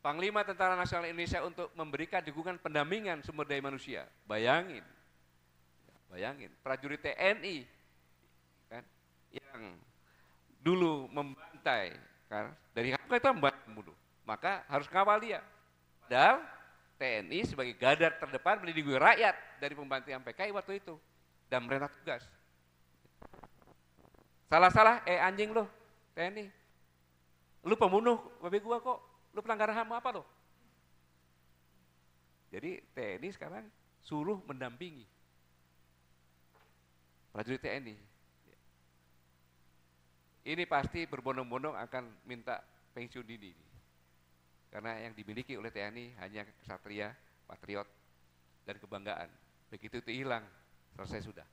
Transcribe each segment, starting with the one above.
Panglima Tentara Nasional Indonesia untuk memberikan dukungan pendampingan sumber daya manusia. Bayangin, prajurit TNI kan, yang dulu membantai, kan, dari HK itu membunuh, maka harus kawal dia. Padahal TNI sebagai garda terdepan melindungi rakyat dari pembantaian PKI waktu itu dan merentah tugas. Salah-salah, anjing lo TNI, lu pembunuh babi gua kok, lu pelanggaran HAM apa lo? Jadi TNI sekarang suruh mendampingi prajurit TNI. Ini pasti berbondong-bondong akan minta pensiun dini. Karena yang dimiliki oleh TNI hanya kesatria, patriot, dan kebanggaan. Begitu itu hilang, selesai sudah.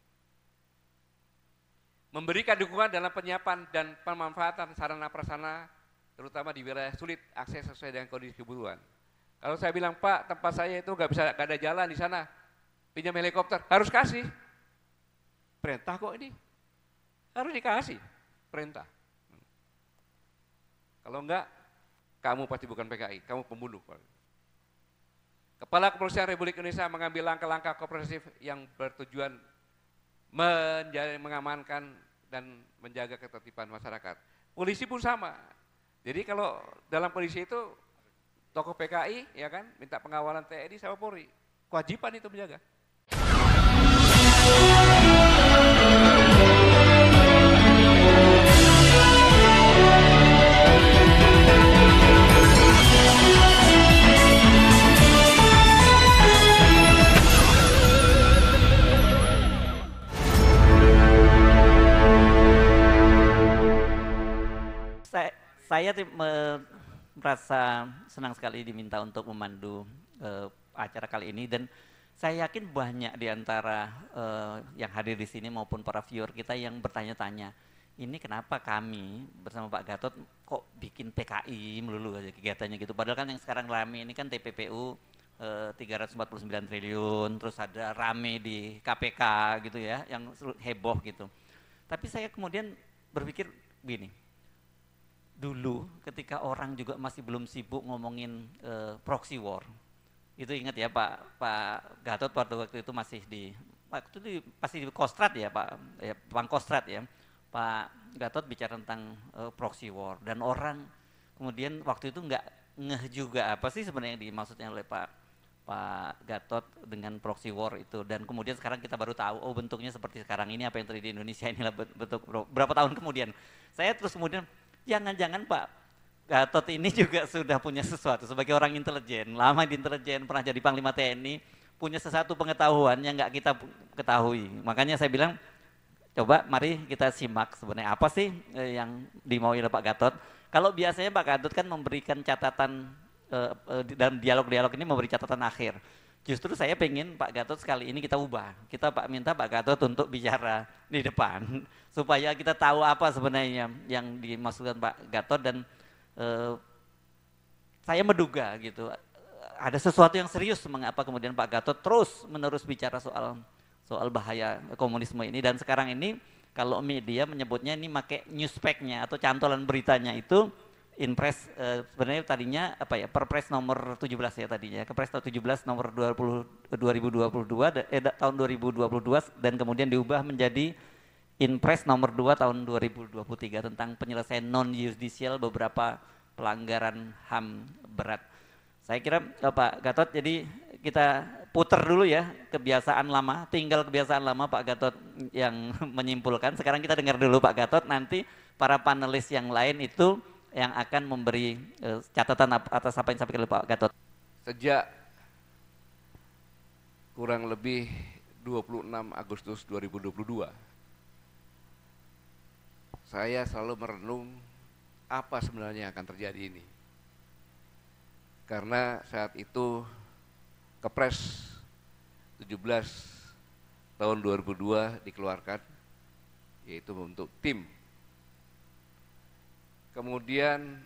Memberikan dukungan dalam penyiapan dan pemanfaatan sarana prasarana, terutama di wilayah sulit akses sesuai dengan kondisi kebutuhan. Kalau saya bilang, Pak, tempat saya itu nggak ada jalan di sana, pinjam helikopter, harus kasih. Perintah kok ini, harus dikasih perintah. Kalau enggak, kamu pasti bukan PKI, kamu pembunuh. Kepala Kepolisian Republik Indonesia mengambil langkah-langkah kooperatif yang bertujuan mengamankan dan menjaga ketertiban masyarakat. Polisi pun sama. Jadi kalau dalam polisi itu tokoh PKI, ya kan, minta pengawalan TNI sama Polri, kewajiban itu menjaga. Saya merasa senang sekali diminta untuk memandu acara kali ini, dan saya yakin banyak di antara yang hadir di sini maupun para viewer kita yang bertanya-tanya, ini kenapa kami bersama Pak Gatot kok bikin PKI melulu aja kegiatannya gitu, padahal kan yang sekarang rame ini kan TPPU 349 triliun, terus ada rame di KPK gitu ya, yang heboh gitu. Tapi saya kemudian berpikir begini, dulu ketika orang juga masih belum sibuk ngomongin proxy war, itu ingat ya Pak Gatot pada waktu itu masih pasti di Kostrad ya Bang Kostrad ya, Pak Gatot bicara tentang proxy war, dan orang kemudian waktu itu nggak ngeh juga apa sih sebenarnya yang dimaksudnya oleh Pak Gatot dengan proxy war itu, dan kemudian sekarang kita baru tahu, oh bentuknya seperti sekarang ini, apa yang terjadi di Indonesia inilah bentuk berapa tahun kemudian. Saya terus kemudian, jangan-jangan Pak Gatot ini juga sudah punya sesuatu sebagai orang intelijen, lama di intelijen, pernah jadi Panglima TNI, punya sesuatu pengetahuan yang nggak kita ketahui. Makanya saya bilang, coba mari kita simak sebenarnya apa sih yang dimaui oleh Pak Gatot. Kalau biasanya Pak Gatot kan memberikan catatan, dalam dialog-dialog ini memberi catatan akhir. Justru saya pengen Pak Gatot sekali ini kita ubah. Kita minta Pak Gatot untuk bicara di depan supaya kita tahu apa sebenarnya yang dimaksudkan Pak Gatot, dan saya menduga gitu ada sesuatu yang serius mengapa kemudian Pak Gatot terus menerus bicara soal bahaya komunisme ini. Dan sekarang ini kalau media menyebutnya ini pakai newspack-nya atau cantolan beritanya itu Inpres, sebenarnya tadinya apa ya, Perpres nomor 17 ya tadinya, Kepres 17 nomor 2022 tahun 2022, dan kemudian diubah menjadi Inpres nomor 2 tahun 2023 tentang penyelesaian non-judicial beberapa pelanggaran HAM berat. Saya kira Pak Gatot, jadi kita putar dulu ya kebiasaan lama, tinggal kebiasaan lama Pak Gatot yang menyimpulkan. Sekarang kita dengar dulu Pak Gatot, nanti para panelis yang lain itu yang akan memberi catatan atas apa yang disampaikan oleh Pak Gatot. Sejak kurang lebih 26 Agustus 2022, saya selalu merenung apa sebenarnya yang akan terjadi ini. Karena saat itu Kepres 17 tahun 2002 dikeluarkan, yaitu untuk tim. Kemudian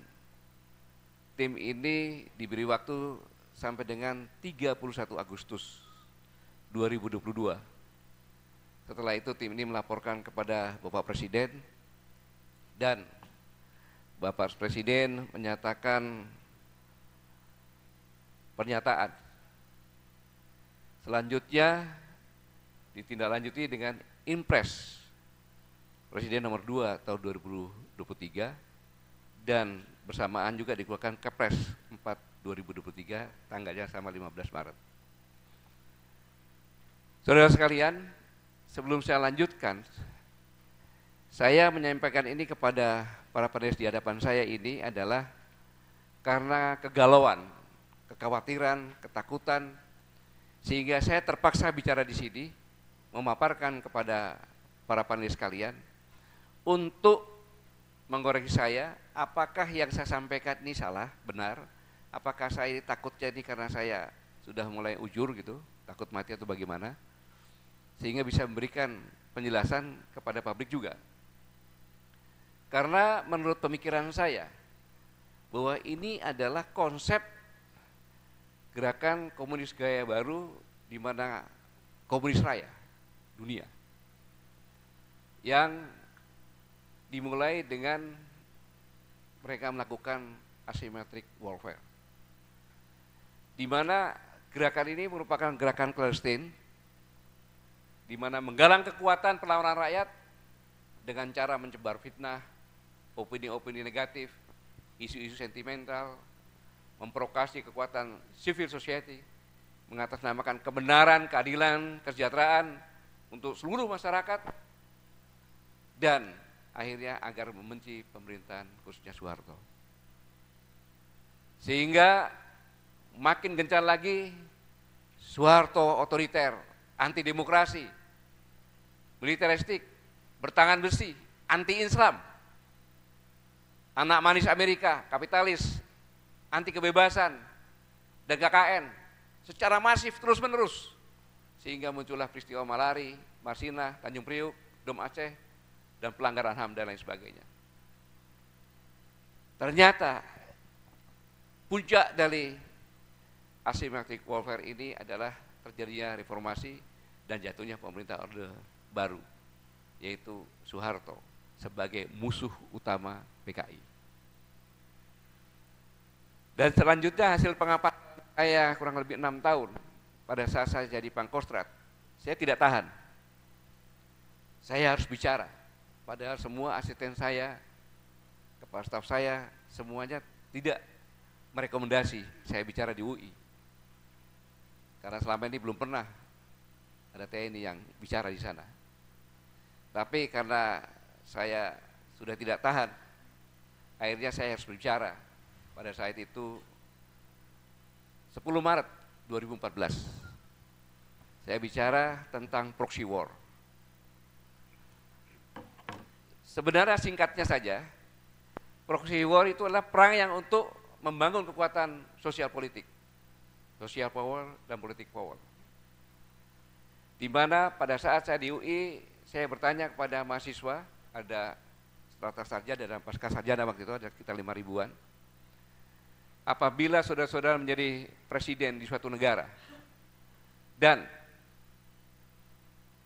tim ini diberi waktu sampai dengan 31 Agustus 2022. Setelah itu tim ini melaporkan kepada Bapak Presiden, dan Bapak Presiden menyatakan pernyataan. Selanjutnya ditindaklanjuti dengan Impres Presiden nomor 2 tahun 2023 dan bersamaan juga dikeluarkan Kepres 4 2023 tanggalnya sama 15 Maret. Saudara sekalian, sebelum saya lanjutkan, saya menyampaikan ini kepada para panelis di hadapan saya ini adalah karena kegalauan, kekhawatiran, ketakutan, sehingga saya terpaksa bicara di sini, memaparkan kepada para panelis sekalian untuk mengoreksi saya, apakah yang saya sampaikan ini salah, benar, apakah saya ini takut jadi karena saya sudah mulai ujur gitu, takut mati atau bagaimana, sehingga bisa memberikan penjelasan kepada publik juga. Karena menurut pemikiran saya, bahwa ini adalah konsep gerakan komunis gaya baru di mana komunis raya dunia yang dimulai dengan mereka melakukan asymmetric warfare, di mana gerakan ini merupakan gerakan clandestine, di mana menggalang kekuatan perlawanan rakyat dengan cara menyebar fitnah, opini-opini negatif, isu-isu sentimental, memprovokasi kekuatan civil society, mengatasnamakan kebenaran, keadilan, kesejahteraan untuk seluruh masyarakat, dan akhirnya agar membenci pemerintahan khususnya Soeharto. Sehingga makin gencar lagi Soeharto otoriter, anti demokrasi, militeristik, bertangan besi, anti Islam, anak manis Amerika, kapitalis, anti kebebasan, dan KKN secara masif terus menerus, sehingga muncullah peristiwa Malari, Marsina, Tanjung Priuk, Dom Aceh, dan pelanggaran HAM dan lain sebagainya. Ternyata puncak dari asymmetric warfare ini adalah terjadinya reformasi dan jatuhnya pemerintah Orde Baru, yaitu Soeharto sebagai musuh utama PKI. Dan selanjutnya hasil pengamatan saya kurang lebih 6 tahun pada saat saya jadi Pangkostrat, saya tidak tahan. Saya harus bicara. Padahal semua asisten saya, kepala staf saya, semuanya tidak merekomendasi saya bicara di UI. Karena selama ini belum pernah ada TNI yang bicara di sana. Tapi karena saya sudah tidak tahan, akhirnya saya harus berbicara. Pada saat itu 10 Maret 2014, saya bicara tentang proxy war. Sebenarnya singkatnya saja, proxy war itu adalah perang yang untuk membangun kekuatan sosial politik, social power dan politik power. Di mana pada saat saya di UI, saya bertanya kepada mahasiswa, ada strata sarjana dan pasca sarjana waktu itu ada sekitar 5.000-an. Apabila saudara-saudara menjadi presiden di suatu negara dan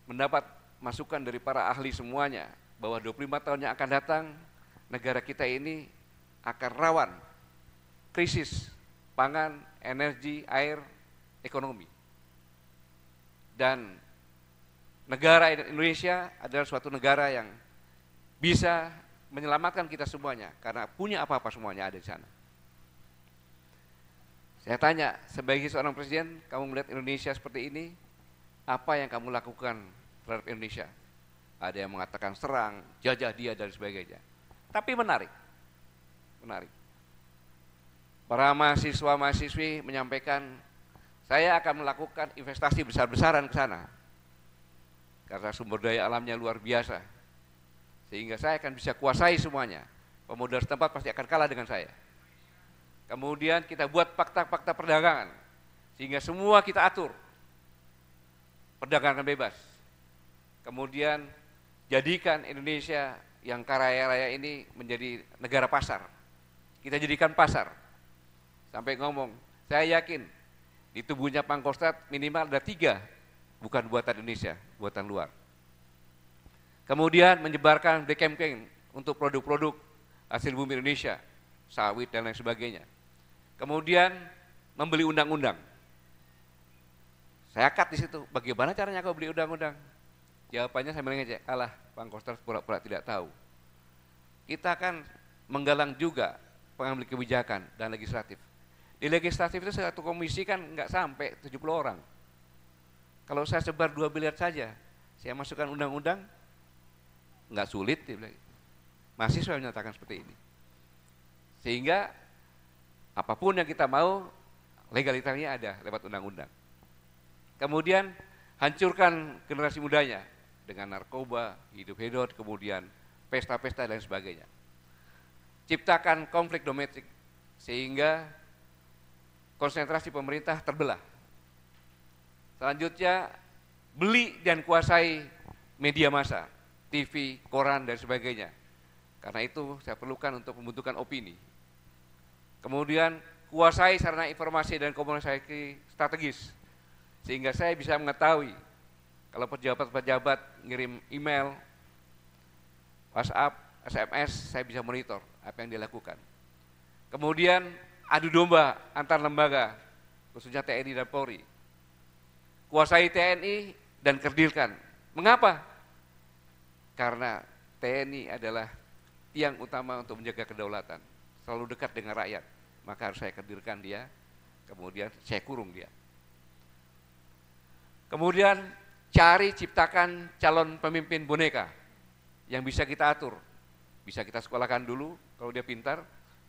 mendapat masukan dari para ahli semuanya, bahwa 25 tahun yang akan datang negara kita ini akan rawan krisis pangan, energi, air, ekonomi. Dan negara Indonesia adalah suatu negara yang bisa menyelamatkan kita semuanya karena punya apa-apa semuanya ada di sana. Saya tanya, sebagai seorang presiden, kamu melihat Indonesia seperti ini, apa yang kamu lakukan terhadap Indonesia? Ada yang mengatakan serang, jajah dia dan sebagainya. Tapi menarik. Para mahasiswa-mahasiswi menyampaikan, saya akan melakukan investasi besar-besaran ke sana. Karena sumber daya alamnya luar biasa. Sehingga saya akan bisa kuasai semuanya. Pemodal setempat pasti akan kalah dengan saya. Kemudian kita buat fakta-fakta perdagangan. Sehingga semua kita atur. Perdagangan bebas. Kemudian jadikan Indonesia yang kaya raya ini menjadi negara pasar. Kita jadikan pasar. Sampai ngomong, saya yakin di tubuhnya Pangkostrat minimal ada 3 bukan buatan Indonesia, buatan luar. Kemudian menyebarkan black campaign untuk produk-produk hasil bumi Indonesia, sawit dan lain sebagainya. Kemudian membeli undang-undang. Saya cut di situ, bagaimana caranya kau beli undang-undang? Jawabannya saya mengejek, alah Bang Koster pura-pura tidak tahu. Kita kan menggalang juga pengambil kebijakan dan legislatif. Di legislatif itu satu komisi kan nggak sampai 70 orang. Kalau saya sebar 2 miliar saja, saya masukkan undang-undang, nggak sulit, dia bilang. Mahasiswa menyatakan seperti ini. Sehingga apapun yang kita mau, legalitasnya ada lewat undang-undang. Kemudian hancurkan generasi mudanya dengan narkoba, hidup hedon, kemudian pesta-pesta dan sebagainya. Ciptakan konflik domestik sehingga konsentrasi pemerintah terbelah. Selanjutnya beli dan kuasai media massa, TV, koran dan sebagainya. Karena itu saya perlukan untuk membentukkan opini. Kemudian kuasai sarana informasi dan komunikasi strategis sehingga saya bisa mengetahui kalau pejabat-pejabat ngirim email, WhatsApp, SMS, saya bisa monitor apa yang dilakukan. Kemudian adu domba antar lembaga, khususnya TNI dan Polri. Kuasai TNI dan kerdilkan. Mengapa? Karena TNI adalah tiang utama untuk menjaga kedaulatan, selalu dekat dengan rakyat. Maka harus saya kerdilkan dia, kemudian saya kurung dia. Kemudian cari ciptakan calon pemimpin boneka yang bisa kita atur. Bisa kita sekolahkan dulu kalau dia pintar,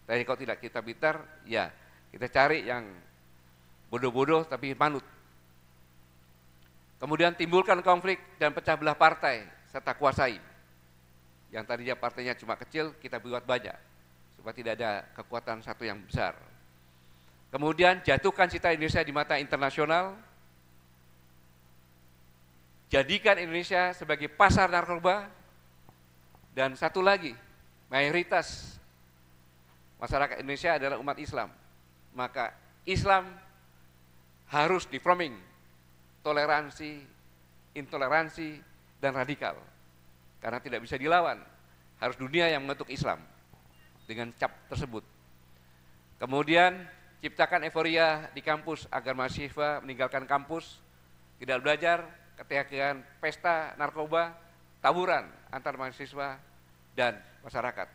tapi kalau tidak kita pintar, ya kita cari yang bodoh-bodoh tapi manut. Kemudian timbulkan konflik dan pecah belah partai serta kuasai. Yang tadinya partainya cuma kecil, kita buat banyak supaya tidak ada kekuatan satu yang besar. Kemudian jatuhkan citra Indonesia di mata internasional. Jadikan Indonesia sebagai pasar narkoba. Dan satu lagi, mayoritas masyarakat Indonesia adalah umat Islam. Maka Islam harus di-framing toleransi, intoleransi, dan radikal. Karena tidak bisa dilawan, harus dunia yang mengetuk Islam dengan cap tersebut. Kemudian ciptakan euforia di kampus agar mahasiswa meninggalkan kampus, tidak belajar, ketiadaan pesta narkoba, tawuran antar mahasiswa dan masyarakat.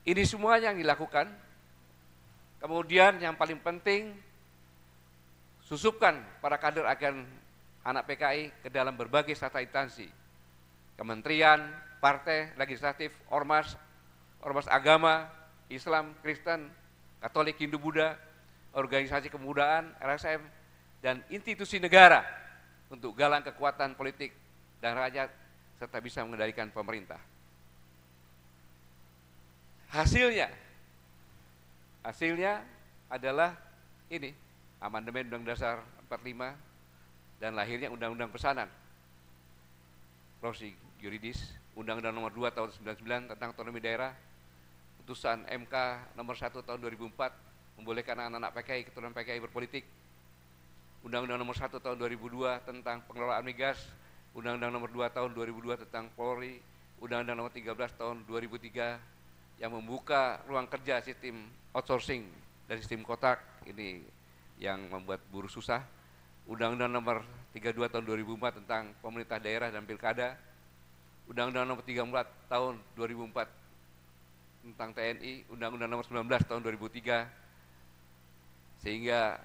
Ini semua yang dilakukan. Kemudian yang paling penting, susupkan para kader agar anak PKI ke dalam berbagai strata instansi. Kementerian, partai, legislatif, ormas, ormas agama, Islam, Kristen, Katolik, Hindu, Buddha, organisasi kemudaan, LSM, dan institusi negara untuk galang kekuatan politik dan rakyat serta bisa mengendalikan pemerintah. Hasilnya adalah ini, amandemen Undang Dasar 45 dan lahirnya Undang-Undang Pesanan, prosedur yuridis, Undang-Undang Nomor 2 Tahun 99 tentang otonomi daerah, putusan MK Nomor 1 Tahun 2004 membolehkan anak-anak PKI, keturunan PKI berpolitik, Undang-Undang Nomor 1 Tahun 2002 tentang pengelolaan migas, Undang-Undang Nomor 2 Tahun 2002 tentang Polri, Undang-Undang Nomor 13 Tahun 2003 yang membuka ruang kerja sistem outsourcing dan sistem kotak, ini yang membuat buruh susah, Undang-Undang Nomor 32 Tahun 2004 tentang pemerintah daerah dan pilkada, Undang-Undang Nomor 34 Tahun 2004 tentang TNI, Undang-Undang Nomor 19 Tahun 2003, sehingga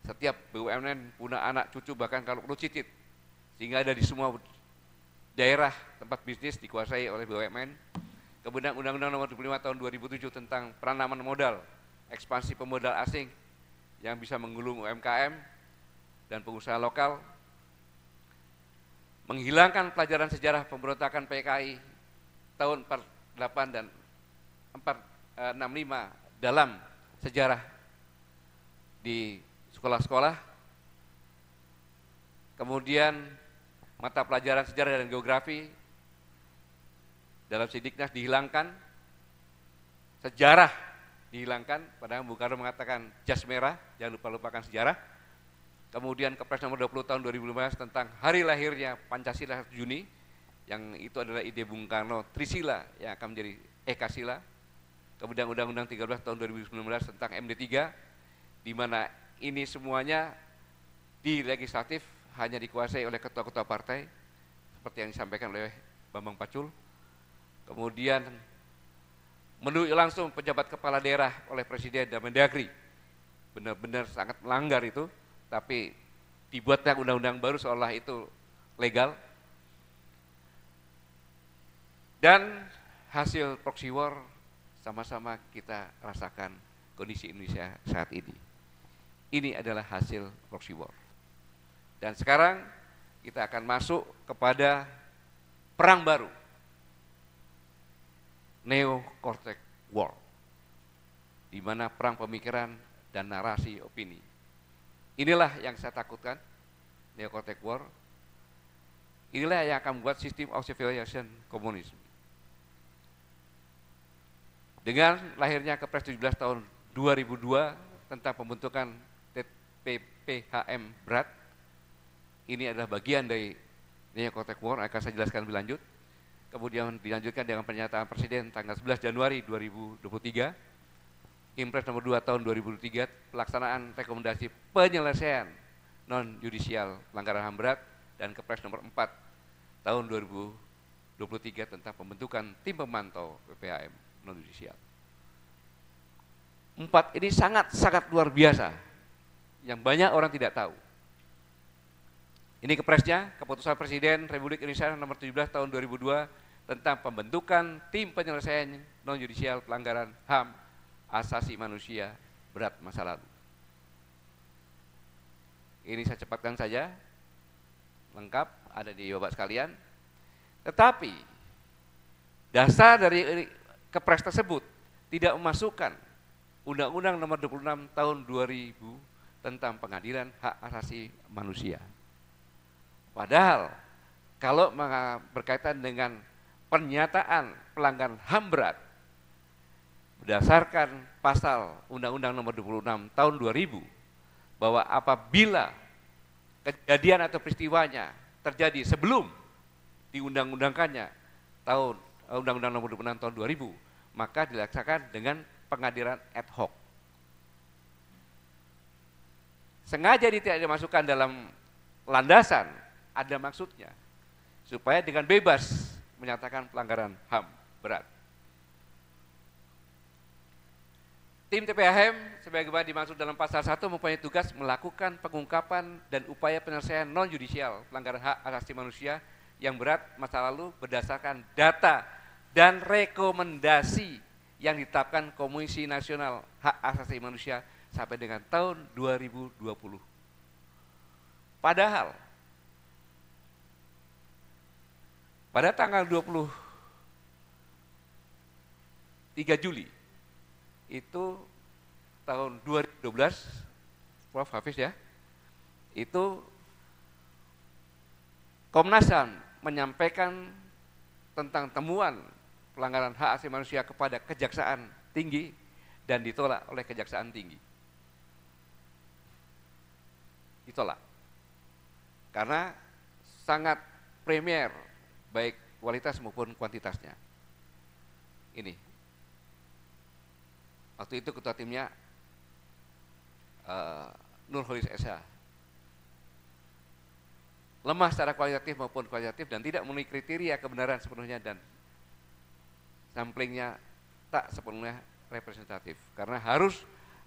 setiap BUMN punya anak cucu bahkan kalau perlu cicit, sehingga ada di semua daerah tempat bisnis dikuasai oleh BUMN. Kemudian Undang-Undang Nomor 25 Tahun 2007 tentang penanaman modal, ekspansi pemodal asing yang bisa menggulung UMKM dan pengusaha lokal, menghilangkan pelajaran sejarah pemberontakan PKI tahun 48 dan 65 dalam sejarah di sekolah-sekolah. Kemudian mata pelajaran sejarah dan geografi dalam Sidiknas dihilangkan, sejarah dihilangkan, padahal Bung Karno mengatakan jas merah, jangan lupa-lupakan sejarah. Kemudian Kepres Nomor 20 Tahun 2015 tentang hari lahirnya Pancasila 1 Juni, yang itu adalah ide Bung Karno, Trisila yang akan menjadi Ekasila. Kemudian Undang-Undang 13 Tahun 2019 tentang MD3 di mana ini semuanya di legislatif hanya dikuasai oleh ketua-ketua partai, seperti yang disampaikan oleh Bambang Pacul. Kemudian menunjuk langsung pejabat kepala daerah oleh Presiden dan Mendagri, benar-benar sangat melanggar itu, tapi dibuatnya undang-undang baru seolah itu legal. Dan hasil proxy war sama-sama kita rasakan kondisi Indonesia saat ini. Ini adalah hasil proxy war. Dan sekarang kita akan masuk kepada perang baru, Neo-Cortex War, di mana perang pemikiran dan narasi opini. Inilah yang saya takutkan, Neo-Cortex War. Inilah yang akan membuat sistem of civilization komunisme. Dengan lahirnya Kepres 17 tahun 2002 tentang pembentukan TPPHM berat, ini adalah bagian dari Neo-Cortex War, akan saya jelaskan lebih lanjut. Kemudian dilanjutkan dengan pernyataan Presiden tanggal 11 Januari 2023, Impres nomor 2 tahun 2023, pelaksanaan rekomendasi penyelesaian non-judisial pelanggaran HAM berat, dan Kepres nomor 4 tahun 2023 tentang pembentukan tim pemantau PPHM non-judisial. 4 ini sangat luar biasa, yang banyak orang tidak tahu. Ini kepresnya, keputusan Presiden Republik Indonesia nomor 17 tahun 2002 tentang pembentukan tim penyelesaian non-judisial pelanggaran HAM asasi manusia berat masa lalu. Ini saya cepatkan saja, lengkap, ada di Bapak sekalian. Tetapi dasar dari Kepres tersebut tidak memasukkan Undang-Undang nomor 26 tahun 2000 tentang pengadilan hak asasi manusia. Padahal kalau berkaitan dengan pernyataan pelanggaran HAM berat berdasarkan pasal Undang-Undang nomor 26 tahun 2000, bahwa apabila kejadian atau peristiwanya terjadi sebelum diundang-undangkannya tahun Undang-Undang nomor 26 tahun 2000, maka dilaksanakan dengan pengadilan ad hoc. Sengaja tidak dimasukkan dalam landasan, ada maksudnya, supaya dengan bebas menyatakan pelanggaran HAM berat. Tim TPHM sebagaimana dimaksud dalam pasal 1 mempunyai tugas melakukan pengungkapan dan upaya penyelesaian non-judisial pelanggaran hak asasi manusia yang berat masa lalu berdasarkan data dan rekomendasi yang ditetapkan Komisi Nasional Hak Asasi Manusia sampai dengan tahun 2020. Padahal pada tanggal 23 Juli itu tahun 2012, Prof. Hafiz ya, itu Komnas HAM menyampaikan tentang temuan pelanggaran hak asasi manusia kepada Kejaksaan Tinggi dan ditolak oleh Kejaksaan Tinggi. Ditolak. Karena sangat premier baik kualitas maupun kuantitasnya. Ini. Waktu itu ketua timnya Nurholis Esa. Lemah secara kualitatif maupun kualitatif dan tidak memenuhi kriteria kebenaran sepenuhnya, dan samplingnya tak sepenuhnya representatif karena harus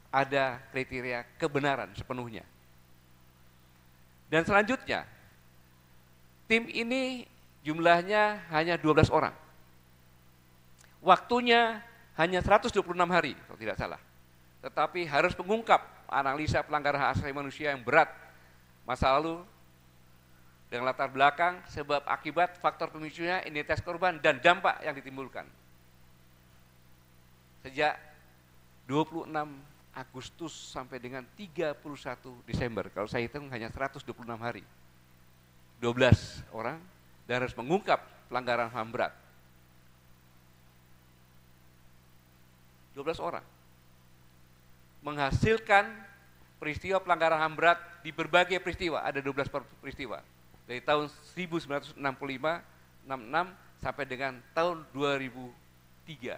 ada kriteria kebenaran sepenuhnya. Dan selanjutnya tim ini jumlahnya hanya 12 orang, waktunya hanya 126 hari kalau tidak salah, tetapi harus mengungkap analisa pelanggaran hak asasi manusia yang berat masa lalu dengan latar belakang, sebab akibat, faktor pemicunya, identitas korban, dan dampak yang ditimbulkan. Sejak 26 Agustus sampai dengan 31 Desember, kalau saya hitung hanya 126 hari. 12 orang dan harus mengungkap pelanggaran HAM berat. 12 orang. Menghasilkan peristiwa pelanggaran HAM berat di berbagai peristiwa, ada 12 peristiwa. Dari tahun 1965, 66 sampai dengan tahun 2003.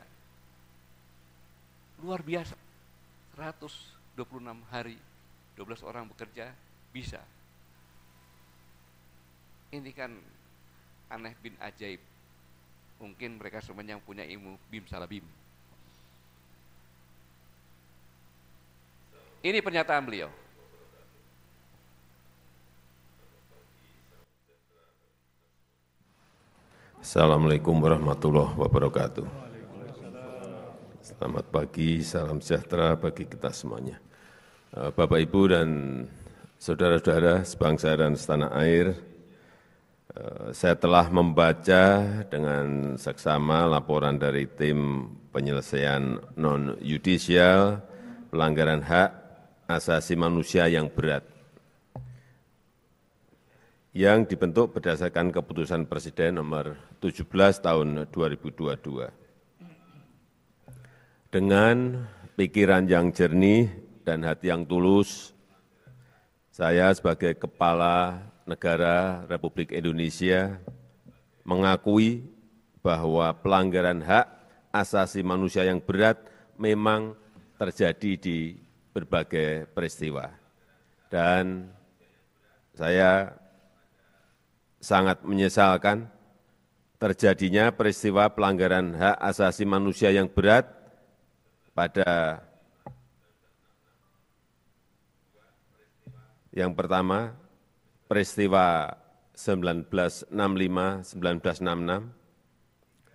Luar biasa, 126 26 hari, 12 orang bekerja, bisa. Ini kan aneh bin ajaib. Mungkin mereka semuanya yang punya ilmu bim salah bim. Ini pernyataan beliau. Assalamualaikum warahmatullahi wabarakatuh. Selamat pagi, salam sejahtera bagi kita semuanya. Bapak, Ibu, dan saudara-saudara sebangsa dan setanah air, saya telah membaca dengan seksama laporan dari tim penyelesaian non-yudisial pelanggaran hak asasi manusia yang berat yang dibentuk berdasarkan keputusan Presiden nomor 17 tahun 2022. Dengan pikiran yang jernih dan hati yang tulus, saya sebagai Kepala Negara Republik Indonesia mengakui bahwa pelanggaran hak asasi manusia yang berat memang terjadi di berbagai peristiwa. Dan saya sangat menyesalkan terjadinya peristiwa pelanggaran hak asasi manusia yang berat pada yang pertama, peristiwa 1965-1966,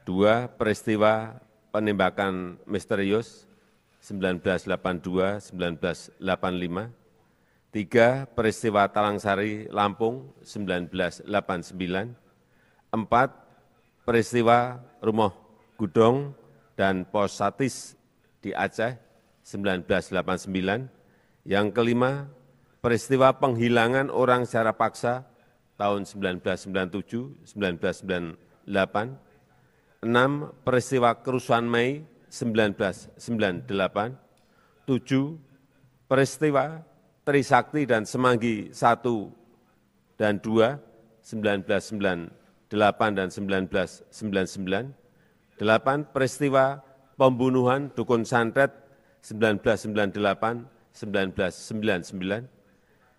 dua, peristiwa penembakan misterius 1982-1985, tiga, peristiwa Talangsari, Lampung, 1989. Empat, peristiwa Rumah Gudong dan Pos Satis di Aceh, 1989. Yang kelima, peristiwa penghilangan orang secara paksa tahun 1997-1998. Enam, peristiwa kerusuhan Mei 1998. Tujuh, peristiwa Trisakti dan Semanggi 1 dan 2, 1998 dan 1999. 8, peristiwa pembunuhan Dukun Santet 1998-1999.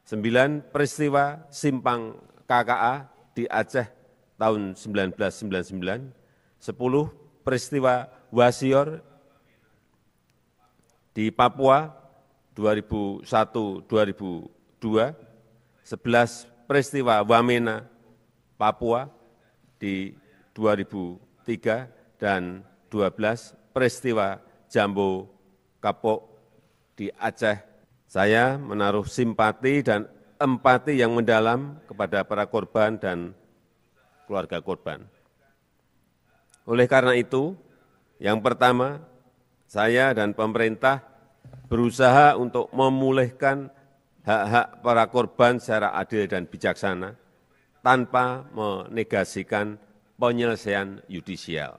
9, peristiwa Simpang KKA di Aceh tahun 1999. 10, peristiwa Wasior di Papua 2001-2002, 11 peristiwa Wamena, Papua di 2003, dan 12 peristiwa Jambu Kapok di Aceh. Saya menaruh simpati dan empati yang mendalam kepada para korban dan keluarga korban. Oleh karena itu, yang pertama, saya dan pemerintah berusaha untuk memulihkan hak-hak para korban secara adil dan bijaksana tanpa menegasikan penyelesaian yudisial.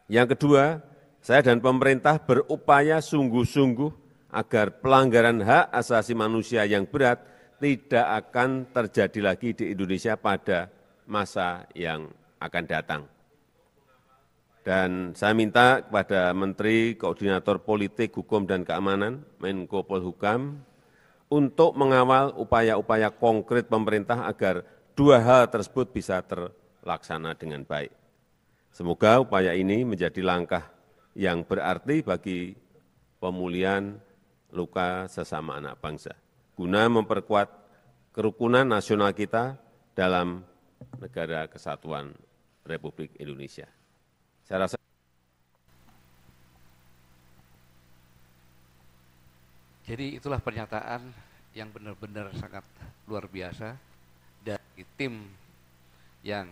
Yang kedua, saya dan pemerintah berupaya sungguh-sungguh agar pelanggaran hak asasi manusia yang berat tidak akan terjadi lagi di Indonesia pada masa yang akan datang. Dan saya minta kepada Menteri Koordinator Politik, Hukum, dan Keamanan, Menko Polhukam, untuk mengawal upaya-upaya konkret pemerintah agar dua hal tersebut bisa terlaksana dengan baik. Semoga upaya ini menjadi langkah yang berarti bagi pemulihan luka sesama anak bangsa, guna memperkuat kerukunan nasional kita dalam negara kesatuan Republik Indonesia. Saya rasa jadi itulah pernyataan yang benar-benar sangat luar biasa dari tim yang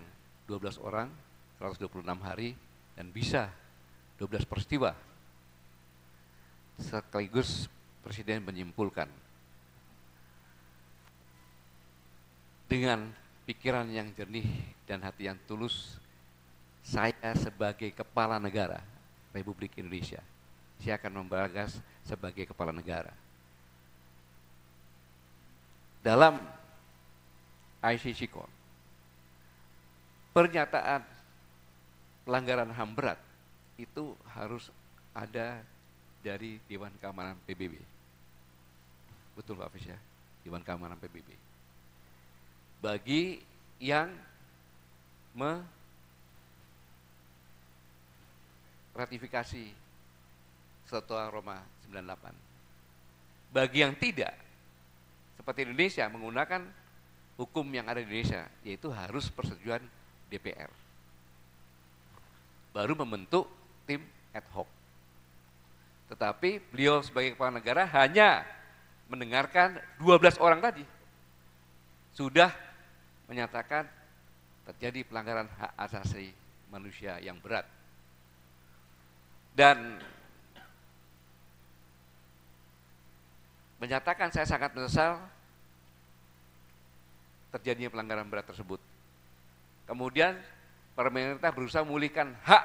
12 orang, 126 hari, dan bisa 12 peristiwa. Sekaligus Presiden menyimpulkan dengan pikiran yang jernih dan hati yang tulus, saya sebagai kepala negara Republik Indonesia, saya akan membagas sebagai kepala negara. Dalam ICC Court, pernyataan pelanggaran HAM berat itu harus ada dari Dewan Keamanan PBB. Betul Pak Hafiz ya, Dewan Keamanan PBB. Bagi yang meratifikasi Statuta Roma 98. Bagi yang tidak, seperti Indonesia menggunakan hukum yang ada di Indonesia, yaitu harus persetujuan DPR. Baru membentuk tim ad hoc. Tetapi beliau sebagai kepala negara hanya mendengarkan 12 orang tadi. Sudah menyatakan terjadi pelanggaran hak asasi manusia yang berat. Dan menyatakan saya sangat menyesal terjadinya pelanggaran berat tersebut. Kemudian pemerintah berusaha memulihkan hak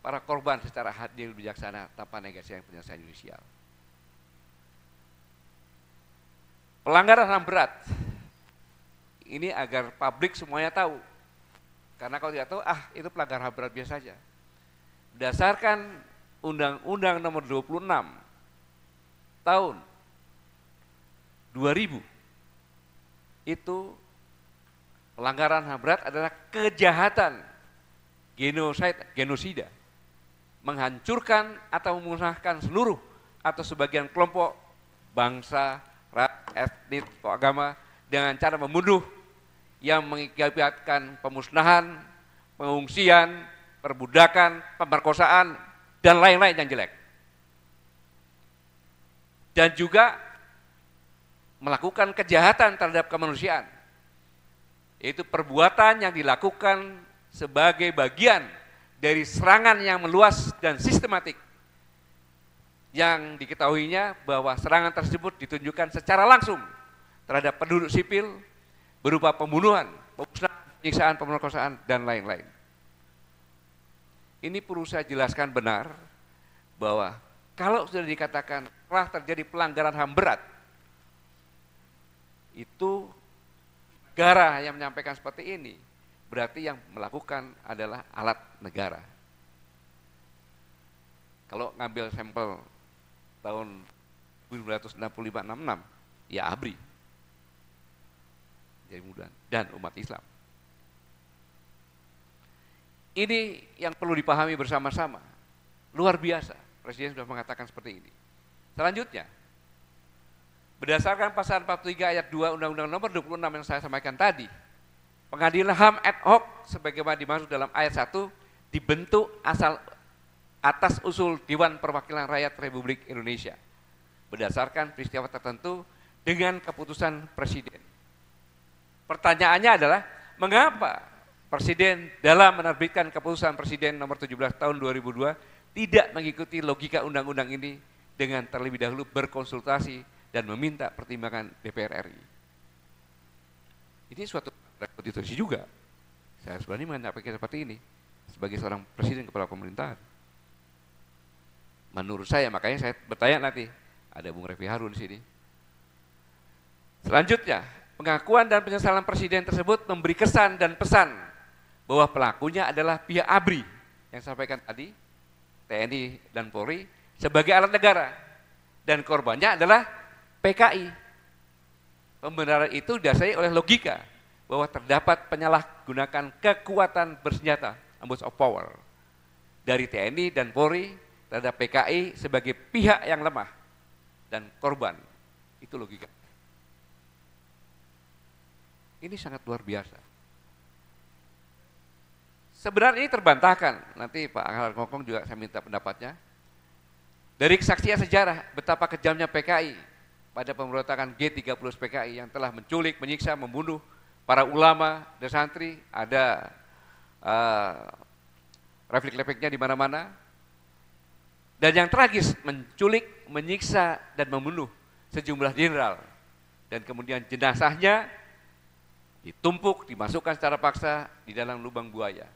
para korban secara adil bijaksana tanpa negasi yang penyelesaian judisial. Pelanggaran HAM berat ini agar publik semuanya tahu. Karena kalau tidak tahu, itu pelanggaran HAM berat biasa saja. Berdasarkan Undang-Undang Nomor 26 tahun 2000, itu pelanggaran HAM berat adalah kejahatan genosida, menghancurkan atau memusnahkan seluruh atau sebagian kelompok bangsa, ras, etnis, atau agama dengan cara membunuh yang mengakibatkan pemusnahan, pengungsian, perbudakan, pemerkosaan, dan lain-lain yang jelek. Dan juga melakukan kejahatan terhadap kemanusiaan, yaitu perbuatan yang dilakukan sebagai bagian dari serangan yang meluas dan sistematik, yang diketahuinya bahwa serangan tersebut ditunjukkan secara langsung terhadap penduduk sipil berupa pembunuhan, pemusnahan, penyiksaan, pemerkosaan, dan lain-lain. Ini perlu saya jelaskan benar bahwa kalau sudah dikatakan telah terjadi pelanggaran HAM berat, itu negara yang menyampaikan seperti ini, berarti yang melakukan adalah alat negara. Kalau ngambil sampel tahun 1965-66, ya ABRI, jadi mudah, dan umat Islam. Ini yang perlu dipahami bersama-sama, luar biasa. Presiden sudah mengatakan seperti ini. Selanjutnya, berdasarkan pasal 43 ayat 2 Undang-Undang Nomor 26 yang saya sampaikan tadi, pengadilan HAM ad hoc sebagaimana dimaksud dalam ayat 1 dibentuk atas usul Dewan Perwakilan Rakyat Republik Indonesia berdasarkan peristiwa tertentu dengan keputusan Presiden. Pertanyaannya adalah, mengapa Presiden dalam menerbitkan keputusan Presiden nomor 17 tahun 2002 tidak mengikuti logika undang-undang ini dengan terlebih dahulu berkonsultasi dan meminta pertimbangan DPR RI. Ini suatu konstitusi juga. Saya berani menyampaikan seperti ini sebagai seorang presiden kepala pemerintahan. Menurut saya, makanya saya bertanya nanti, ada Bung Refki Harun di sini. Selanjutnya, pengakuan dan penyesalan presiden tersebut memberi kesan dan pesan bahwa pelakunya adalah pihak ABRI yang saya sampaikan tadi, TNI dan Polri sebagai alat negara, dan korbannya adalah PKI. Pembenaran itu didasari oleh logika bahwa terdapat penyalahgunaan kekuatan bersenjata, abuse of power, dari TNI dan Polri terhadap PKI sebagai pihak yang lemah dan korban. Itu logika. Ini sangat luar biasa. Sebenarnya ini terbantahkan, nanti Pak Ahmad Ngokong juga saya minta pendapatnya. Dari kesaksian sejarah betapa kejamnya PKI pada pemberontakan G30 PKI yang telah menculik, menyiksa, membunuh para ulama dan santri, ada refleks-refleksnya di mana-mana. Dan yang tragis, menculik, menyiksa, dan membunuh sejumlah jenderal. Dan kemudian jenazahnya ditumpuk, dimasukkan secara paksa di dalam lubang buaya.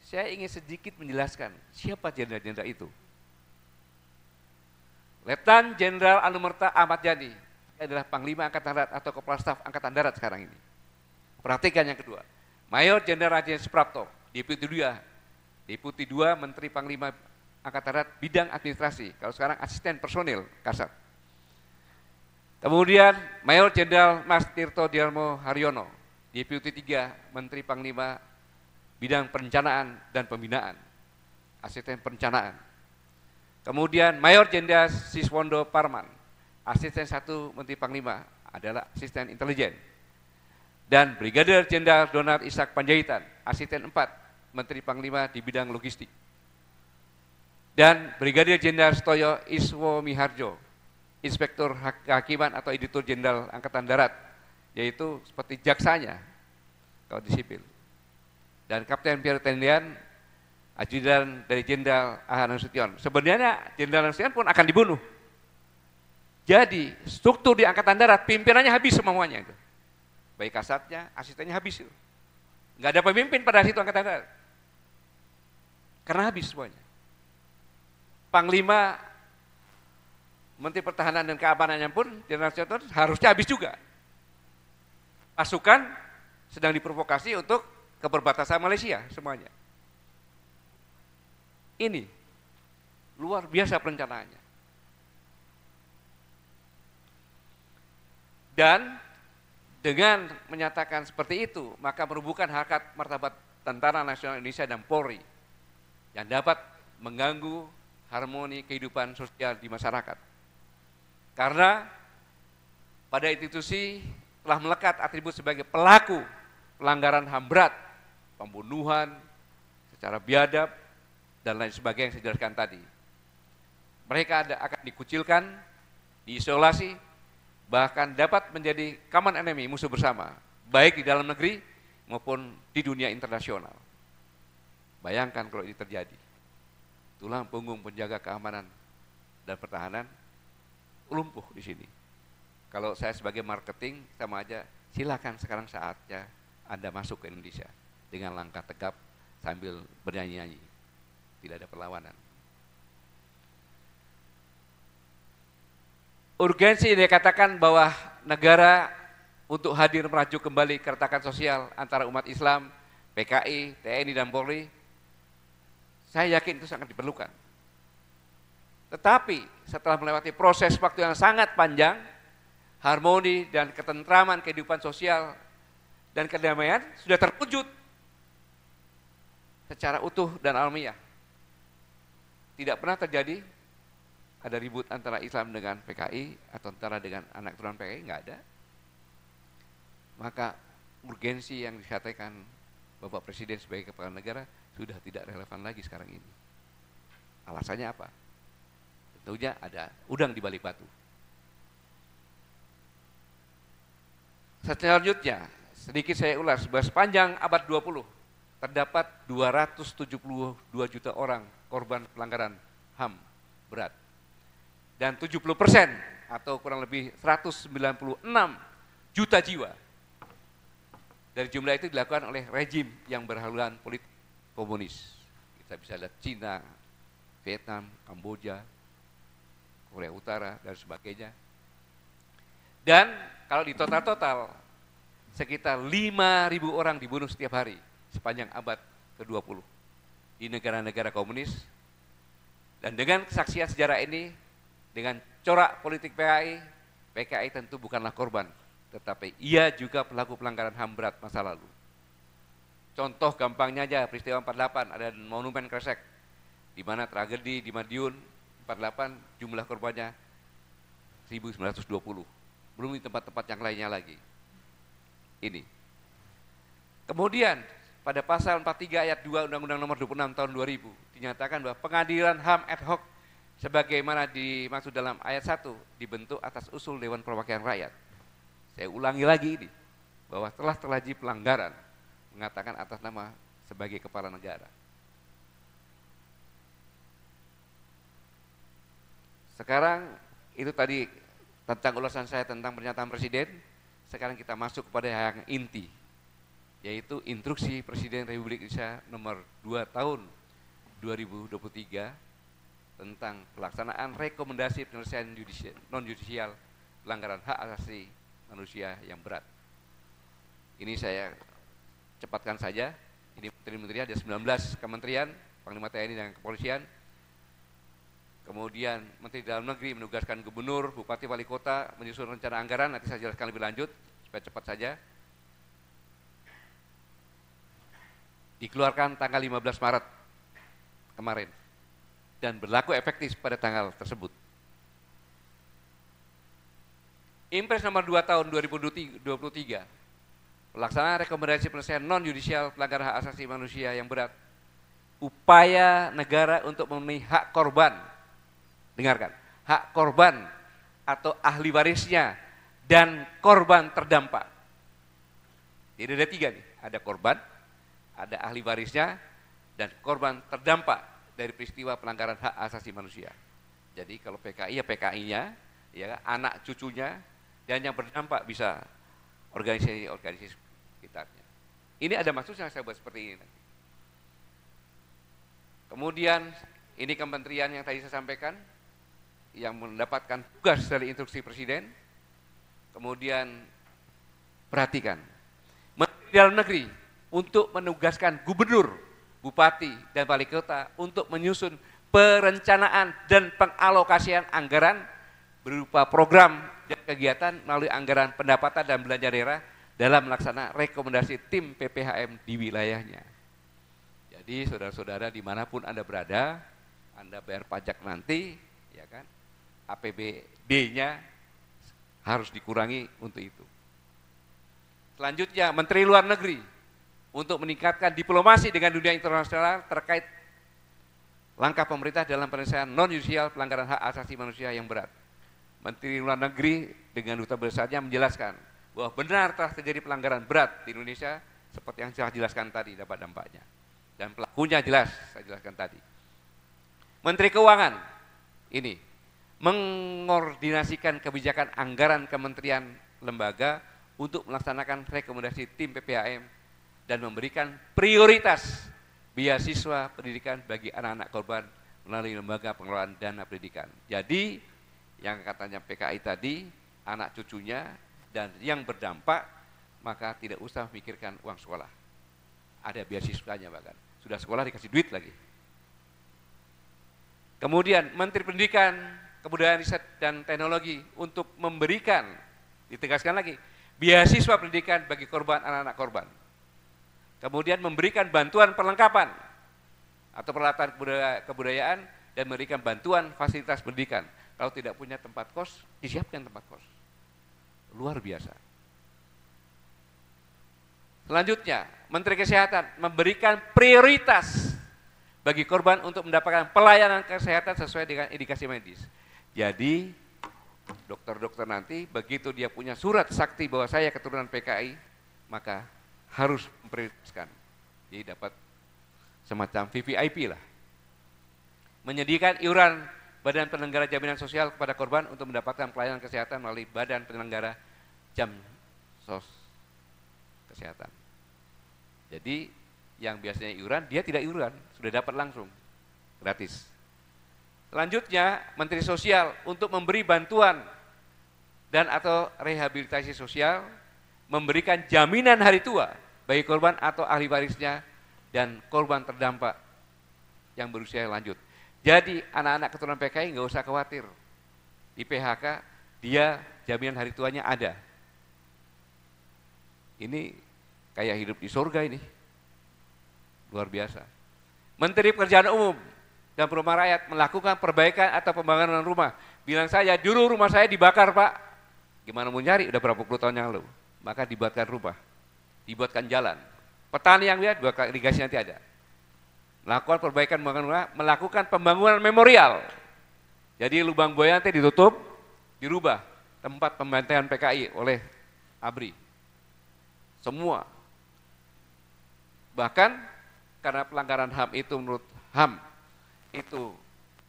Saya ingin sedikit menjelaskan siapa jenderal-jenderal itu. Letnan Jenderal Anumerta Ahmad Yani adalah Panglima Angkatan Darat atau Kepala Staf Angkatan Darat sekarang ini. Perhatikan yang kedua, Mayor Jenderal Raden Suprapto, Deputi 2 Menteri Panglima Angkatan Darat bidang administrasi, kalau sekarang asisten personil Kasat. Kemudian Mayor Jenderal Mas Tirto Diarmo Haryono, Deputi 3 Menteri Panglima bidang perencanaan dan pembinaan, asisten perencanaan. Kemudian Mayor Jenderal Siswondo Parman, asisten 1 Menteri Panglima adalah asisten intelijen. Dan Brigadir Jenderal Donald Ishak Panjaitan, asisten 4 Menteri Panglima di bidang logistik. Dan Brigadir Jenderal Stoyo Iswo Miharjo, Inspektur Kehakiman atau Editor Jenderal Angkatan Darat, yaitu seperti jaksanya kalau di sipil. Dan Kapten Pierre Tendian, ajudan dari Jenderal Ahmad Nasution. Sebenarnya Jenderal Nasution pun akan dibunuh. Jadi struktur di Angkatan Darat pimpinannya habis semuanya itu. Baik kasatnya, asistennya habis itu. Nggak ada pemimpin pada situ Angkatan Darat. Karena habis semuanya. Panglima, Menteri Pertahanan dan Keamanannya pun Jenderal Nasution harusnya habis juga. Pasukan sedang diprovokasi untuk ke perbatasan Malaysia semuanya. Ini luar biasa perencanaannya. Dan dengan menyatakan seperti itu, maka merubuhkan harkat martabat Tentara Nasional Indonesia dan Polri yang dapat mengganggu harmoni kehidupan sosial di masyarakat. Karena pada institusi telah melekat atribut sebagai pelaku pelanggaran HAM berat, pembunuhan secara biadab, dan lain sebagainya yang saya jelaskan tadi. Mereka akan dikucilkan, diisolasi, bahkan dapat menjadi common enemy, musuh bersama, baik di dalam negeri maupun di dunia internasional. Bayangkan kalau ini terjadi. Tulang punggung penjaga keamanan dan pertahanan lumpuh di sini. Kalau saya sebagai marketing sama aja, silakan sekarang saatnya Anda masuk ke Indonesia dengan langkah tegap sambil bernyanyi-nyanyi. Tidak ada perlawanan. Urgensi dikatakan bahwa negara untuk hadir meraju kembali keretakan sosial antara umat Islam, PKI, TNI, dan Polri, saya yakin itu sangat diperlukan. Tetapi setelah melewati proses waktu yang sangat panjang, harmoni dan ketentraman kehidupan sosial dan kedamaian sudah terwujud secara utuh dan alamiah. Tidak pernah terjadi ada ribut antara Islam dengan PKI atau antara dengan anak turunan PKI, nggak ada. Maka urgensi yang disampaikan Bapak Presiden sebagai kepala negara sudah tidak relevan lagi sekarang ini. Alasannya apa? Tentunya ada udang di balik batu. Selanjutnya, sedikit saya ulas bahwa sepanjang abad 20 terdapat 272 juta orang korban pelanggaran HAM berat. Dan 70% atau kurang lebih 196 juta jiwa dari jumlah itu dilakukan oleh rejim yang berhaluan politik komunis. Kita bisa lihat Cina, Vietnam, Kamboja, Korea Utara, dan sebagainya. Dan kalau di total sekitar 5.000 orang dibunuh setiap hari sepanjang abad ke-20 di negara-negara komunis. Dan dengan kesaksian sejarah ini, dengan corak politik PKI tentu bukanlah korban, tetapi ia juga pelaku pelanggaran HAM berat masa lalu. Contoh gampangnya aja, peristiwa 48, ada monumen Kresek, di mana tragedi di Madiun 48 jumlah korbannya 1920. Belum di tempat-tempat yang lainnya lagi. Ini. Kemudian pada pasal 43 ayat 2 Undang-Undang Nomor 26 tahun 2000 dinyatakan bahwa pengadilan HAM ad hoc sebagaimana dimaksud dalam ayat 1 dibentuk atas usul Dewan Perwakilan Rakyat. Saya ulangi lagi ini, bahwa telah terjadi pelanggaran mengatakan atas nama sebagai kepala negara. Sekarang itu tadi tentang ulasan saya tentang pernyataan Presiden. Sekarang kita masuk kepada yang inti, yaitu Instruksi Presiden Republik Indonesia nomor 2 tahun 2023 tentang pelaksanaan rekomendasi penyelesaian non-judisial pelanggaran hak asasi manusia yang berat. Ini saya cepatkan saja. Ini menteri-menteri ada 19 kementerian, Panglima TNI dan Kepolisian, Kemudian Menteri Dalam Negeri menugaskan gubernur, bupati, wali kota menyusun rencana anggaran, nanti saya jelaskan lebih lanjut supaya cepat saja. Dikeluarkan tanggal 15 Maret kemarin dan berlaku efektif pada tanggal tersebut. Impres nomor 2 tahun 2023, pelaksanaan rekomendasi penyelesaian non-yudisial pelanggaran hak asasi manusia yang berat, upaya negara untuk memenuhi hak korban, dengarkan, hak korban atau ahli warisnya dan korban terdampak. Jadi ada 3 nih, ada korban, ada ahli warisnya, dan korban terdampak dari peristiwa pelanggaran hak asasi manusia. Jadi kalau PKI ya PKI-nya, ya anak cucunya, dan yang berdampak bisa organisasi-organisasi sekitarnya. Ini ada maksudnya saya buat seperti ini. Kemudian ini kementerian yang tadi saya sampaikan, yang mendapatkan tugas dari instruksi Presiden. Kemudian perhatikan, Menteri Dalam Negeri untuk menugaskan gubernur, bupati, dan wali kota untuk menyusun perencanaan dan pengalokasian anggaran berupa program dan kegiatan melalui anggaran pendapatan dan belanja daerah dalam melaksanakan rekomendasi tim PPHM di wilayahnya. Jadi saudara-saudara dimanapun Anda berada, Anda bayar pajak nanti, ya kan, APBD-nya harus dikurangi untuk itu. Selanjutnya Menteri Luar Negeri untuk meningkatkan diplomasi dengan dunia internasional terkait langkah pemerintah dalam penyelesaian non-yudisial pelanggaran hak asasi manusia yang berat. Menteri Luar Negeri dengan duta besarnya menjelaskan bahwa benar telah terjadi pelanggaran berat di Indonesia seperti yang saya jelaskan tadi dapat dampaknya. Dan pelakunya jelas, saya jelaskan tadi. Menteri Keuangan ini mengordinasikan kebijakan anggaran kementerian lembaga untuk melaksanakan rekomendasi tim PPHM dan memberikan prioritas beasiswa pendidikan bagi anak-anak korban melalui lembaga pengelolaan dana pendidikan. Jadi yang katanya PKI tadi, anak cucunya dan yang berdampak, maka tidak usah memikirkan uang sekolah. Ada beasiswanya bahkan, sudah sekolah dikasih duit lagi. Kemudian Menteri Pendidikan, Kebudayaan, Riset, dan Teknologi untuk memberikan, ditegaskan lagi, beasiswa pendidikan bagi korban anak-anak korban. Kemudian memberikan bantuan perlengkapan atau peralatan kebudayaan dan memberikan bantuan fasilitas pendidikan. Kalau tidak punya tempat kos, disiapkan tempat kos. Luar biasa. Selanjutnya, Menteri Kesehatan memberikan prioritas bagi korban untuk mendapatkan pelayanan kesehatan sesuai dengan indikasi medis. Jadi, dokter-dokter nanti begitu dia punya surat sakti bahwa saya keturunan PKI, maka harus memprioritaskan. Jadi dapat semacam VVIP lah. Menyediakan iuran Badan Penyelenggara Jaminan Sosial kepada korban untuk mendapatkan pelayanan kesehatan melalui Badan Penyelenggara Jam Sos Kesehatan. Jadi yang biasanya iuran, dia tidak iuran, sudah dapat langsung, gratis. Selanjutnya, Menteri Sosial untuk memberi bantuan dan atau rehabilitasi sosial, memberikan jaminan hari tua bagi korban atau ahli warisnya dan korban terdampak yang berusia lanjut. Jadi anak-anak keturunan PKI nggak usah khawatir, di PHK dia jaminan hari tuanya ada. Ini kayak hidup di surga ini, luar biasa. Menteri Pekerjaan Umum dan Perumahan Rakyat melakukan perbaikan atau pembangunan rumah. Bilang saya, dulu rumah saya dibakar Pak, gimana mau nyari, udah berapa puluh tahun yang lalu. Maka dibuatkan rumah, dibuatkan jalan. Petani yang lihat, buat irigasi nanti ada. Melakukan perbaikan pembangunan, melakukan pembangunan memorial. Jadi lubang buaya nanti ditutup, dirubah tempat pembantaian PKI oleh ABRI. Semua. Bahkan karena pelanggaran HAM itu menurut HAM itu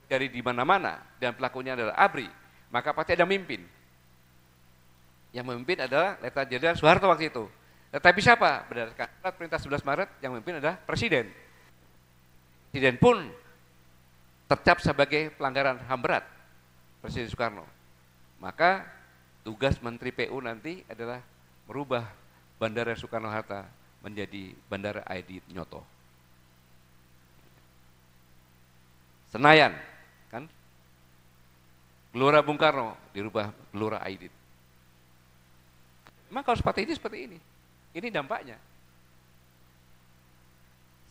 dari di mana-mana dan pelakunya adalah ABRI, maka pasti ada mimpin. Yang memimpin adalah Letnan Jenderal Soeharto waktu itu. Tetapi siapa? Berdasarkan perintah 11 Maret yang memimpin adalah Presiden. Presiden pun tercap sebagai pelanggaran HAM berat, Presiden Soekarno. Maka tugas Menteri PU nanti adalah merubah Bandara Soekarno-Hatta menjadi Bandara Adi Nyoto. Senayan, kan Gelora Bung Karno dirubah Gelora Aidit. Memang kalau seperti ini. Ini dampaknya.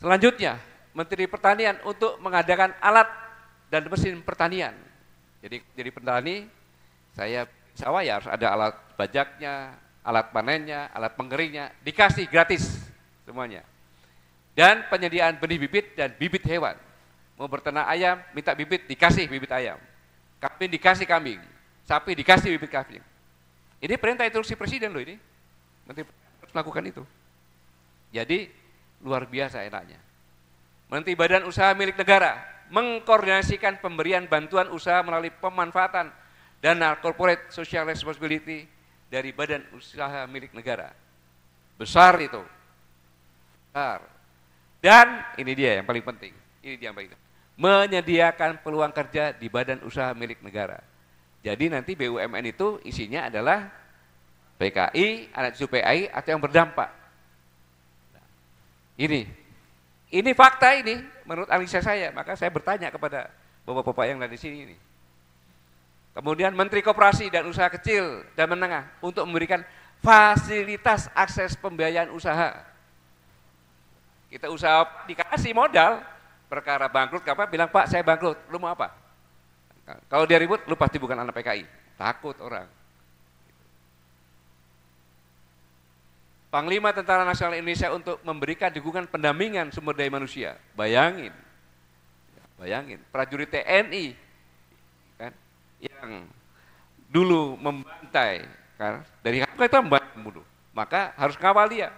Selanjutnya, Menteri Pertanian untuk mengadakan alat dan mesin pertanian. Jadi petani, saya sawah ya harus ada alat bajaknya, alat panennya, alat pengeringnya, dikasih gratis semuanya. Dan penyediaan benih bibit dan bibit hewan. Mau berternak ayam, minta bibit, dikasih bibit ayam. Kambing dikasih kambing, sapi dikasih bibit kambing. Ini perintah instruksi Presiden loh ini. Menteri harus melakukan itu. Jadi luar biasa enaknya. Menteri Badan Usaha Milik Negara mengkoordinasikan pemberian bantuan usaha melalui pemanfaatan dana corporate social responsibility dari Badan Usaha Milik Negara. Besar itu. Besar. Dan ini dia yang paling penting. Ini dia yang paling penting. Menyediakan peluang kerja di Badan Usaha Milik Negara. Jadi nanti BUMN itu isinya adalah PKI, anak cucu PKI atau yang berdampak. Ini fakta ini menurut analisa saya, maka saya bertanya kepada bapak-bapak yang ada di sini ini. Kemudian Menteri Koperasi dan Usaha Kecil dan Menengah untuk memberikan fasilitas akses pembiayaan usaha. Kita usaha dikasih modal, perkara bangkrut, bilang Pak saya bangkrut, lu mau apa? Kalau dia ribut, lu pasti bukan anak PKI, takut orang. Panglima Tentara Nasional Indonesia untuk memberikan dukungan pendampingan sumber daya manusia. Bayangin, prajurit TNI kan, yang dulu membantai, kan, dari HK itu membunuh, maka harus ngawal dia.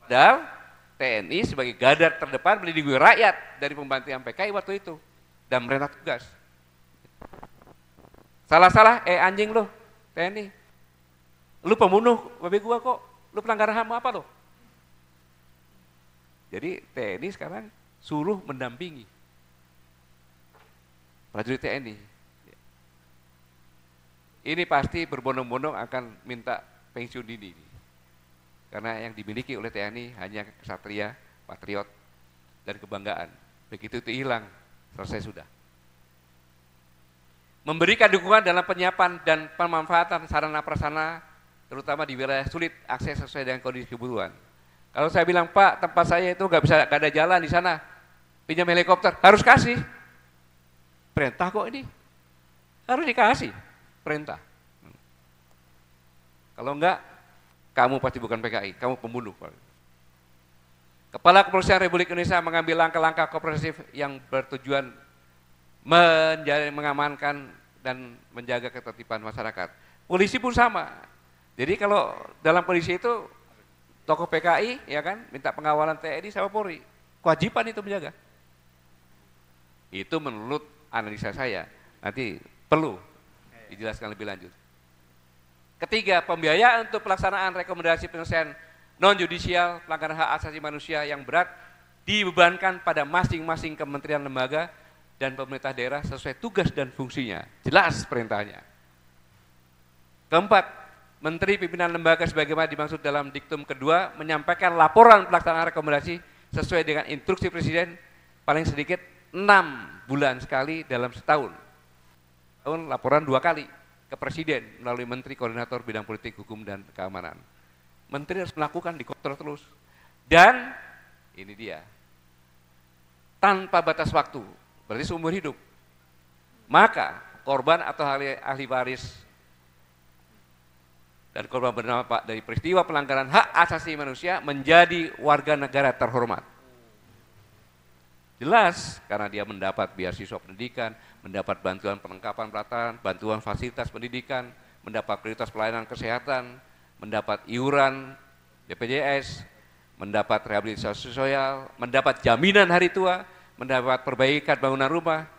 Padahal TNI sebagai garda terdepan melindungi rakyat dari pembantaian PKI waktu itu dan merentah tugas. Salah-salah, anjing lo TNI, lu pembunuh babi gua kok. Lu pelanggar HAM apa lo? Jadi TNI sekarang suruh mendampingi prajurit TNI. Ini pasti berbondong-bondong akan minta pensiun dini. Karena yang dimiliki oleh TNI hanya kesatria, patriot, dan kebanggaan. Begitu itu hilang, selesai sudah. Memberikan dukungan dalam penyiapan dan pemanfaatan sarana prasarana terutama di wilayah sulit akses sesuai dengan kondisi kebutuhan. Kalau saya bilang Pak, tempat saya itu nggak ada jalan di sana, pinjam helikopter, harus kasih. Perintah kok ini, harus dikasih perintah. Kalau enggak, kamu pasti bukan PKI, kamu pembunuh. Kepala Kepolisian Republik Indonesia mengambil langkah-langkah kooperatif yang bertujuan mengamankan dan menjaga ketertiban masyarakat. Polisi pun sama. Jadi kalau dalam kondisi itu tokoh PKI ya kan minta pengawalan TNI sama Polri, kewajiban itu menjaga. Itu menurut analisa saya, nanti perlu dijelaskan lebih lanjut. Ketiga, pembiayaan untuk pelaksanaan rekomendasi penyelesaian non-judisial pelanggaran hak asasi manusia yang berat dibebankan pada masing-masing kementerian lembaga dan pemerintah daerah sesuai tugas dan fungsinya. Jelas perintahnya. Keempat, Menteri Pimpinan Lembaga sebagaimana dimaksud dalam diktum kedua menyampaikan laporan pelaksanaan rekomendasi sesuai dengan instruksi Presiden paling sedikit 6 bulan sekali dalam setahun. Tahun laporan 2 kali ke Presiden melalui Menteri Koordinator Bidang Politik, Hukum, dan Keamanan. Menteri harus melakukan, dikontrol terus. Dan ini dia, tanpa batas waktu, berarti seumur hidup. Maka korban atau ahli waris dan korban berdampak dari peristiwa pelanggaran hak asasi manusia menjadi warga negara terhormat. Jelas, karena dia mendapat beasiswa pendidikan, mendapat bantuan perlengkapan peralatan, bantuan fasilitas pendidikan, mendapat prioritas pelayanan kesehatan, mendapat iuran BPJS, mendapat rehabilitasi sosial, mendapat jaminan hari tua, mendapat perbaikan bangunan rumah,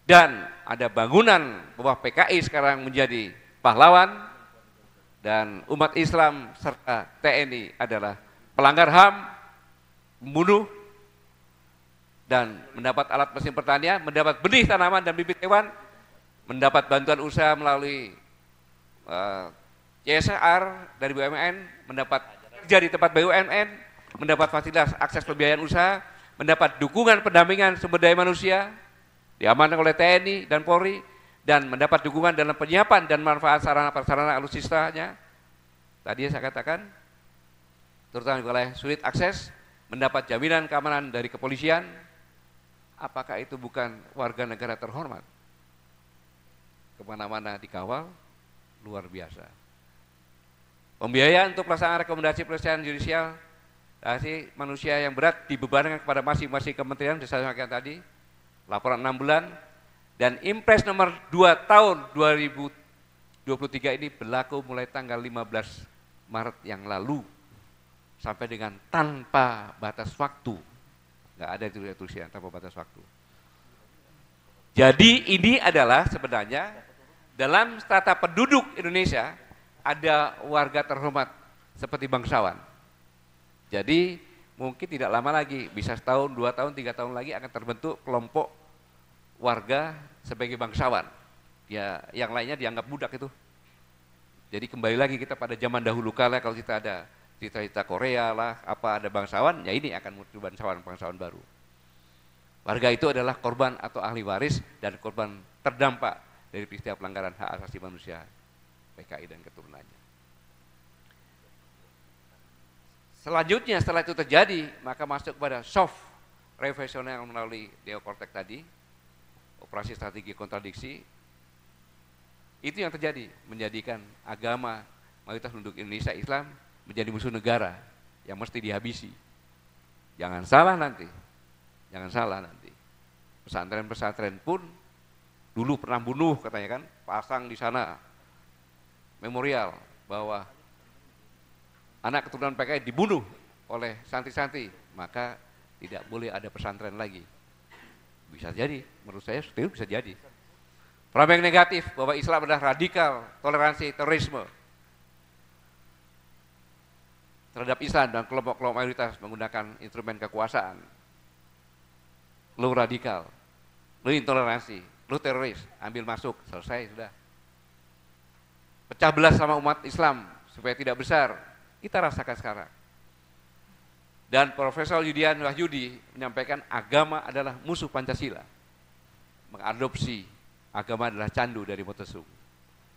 dan ada bangunan bahwa PKI sekarang menjadi pahlawan, dan umat Islam serta TNI adalah pelanggar HAM, membunuh, dan mendapat alat mesin pertanian, mendapat benih tanaman dan bibit hewan, mendapat bantuan usaha melalui CSR dari BUMN, mendapat kerja di tempat BUMN, mendapat fasilitas akses pembiayaan usaha, mendapat dukungan pendampingan sumber daya manusia, diamankan oleh TNI dan Polri, dan mendapat dukungan dalam penyiapan dan manfaat sarana-prasarana alutsistanya. Tadi saya katakan, terutama di wilayah sulit akses, mendapat jaminan keamanan dari kepolisian. Apakah itu bukan warga negara terhormat? Kemana-mana dikawal, luar biasa. Pembiayaan untuk pelaksanaan rekomendasi penyelesaian judisial asasi manusia yang berat dibebankan kepada masing-masing kementerian, saya sampaikan tadi, laporan 6 bulan, dan Impres nomor 2 tahun 2023 ini berlaku mulai tanggal 15 Maret yang lalu, sampai dengan tanpa batas waktu. Nggak ada tulisan tanpa batas waktu. Jadi ini adalah sebenarnya dalam strata penduduk Indonesia ada warga terhormat seperti bangsawan. Jadi mungkin tidak lama lagi, bisa setahun, 2 tahun, 3 tahun lagi akan terbentuk kelompok warga sebagai bangsawan. Ya, yang lainnya dianggap budak itu. Jadi kembali lagi kita pada zaman dahulu kala, kalau kita ada cerita-cerita Korea lah, apa ada bangsawan, ya ini akan muncul bangsawan baru. Warga itu adalah korban atau ahli waris dan korban terdampak dari peristiwa pelanggaran hak asasi manusia PKI dan keturunannya. Selanjutnya setelah itu terjadi, maka masuk pada soft revisional melalui Deokortek tadi, operasi strategi kontradiksi. Itu yang terjadi, menjadikan agama mayoritas penduduk Indonesia Islam menjadi musuh negara yang mesti dihabisi. Jangan salah nanti, pesantren-pesantren pun dulu pernah bunuh katanya kan, pasang di sana memorial bahwa anak keturunan PKI dibunuh oleh santri-santri, maka tidak boleh ada pesantren lagi. Bisa jadi, menurut saya itu bisa jadi. Problem yang negatif bahwa Islam adalah radikal, toleransi, terorisme terhadap Islam dan kelompok-kelompok mayoritas menggunakan instrumen kekuasaan. Lu radikal, lu intoleransi, lu teroris, ambil masuk, selesai sudah. Pecah belah sama umat Islam supaya tidak besar, kita rasakan sekarang. Dan Profesor Yudian Wahyudi menyampaikan agama adalah musuh Pancasila. Mengadopsi agama adalah candu dari Montesquieu.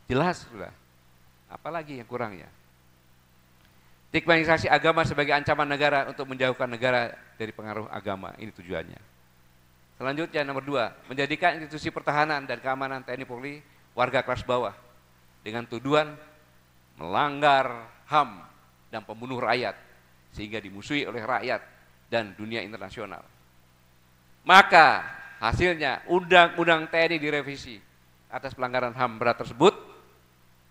Jelas sudah. Apalagi yang kurangnya? Stigmatisasi agama sebagai ancaman negara untuk menjauhkan negara dari pengaruh agama. Ini tujuannya. Selanjutnya nomor 2, menjadikan institusi pertahanan dan keamanan TNI Polri warga kelas bawah dengan tuduhan melanggar HAM dan pembunuh rakyat sehingga dimusuhi oleh rakyat dan dunia internasional. Maka hasilnya Undang-Undang TNI direvisi atas pelanggaran HAM berat tersebut.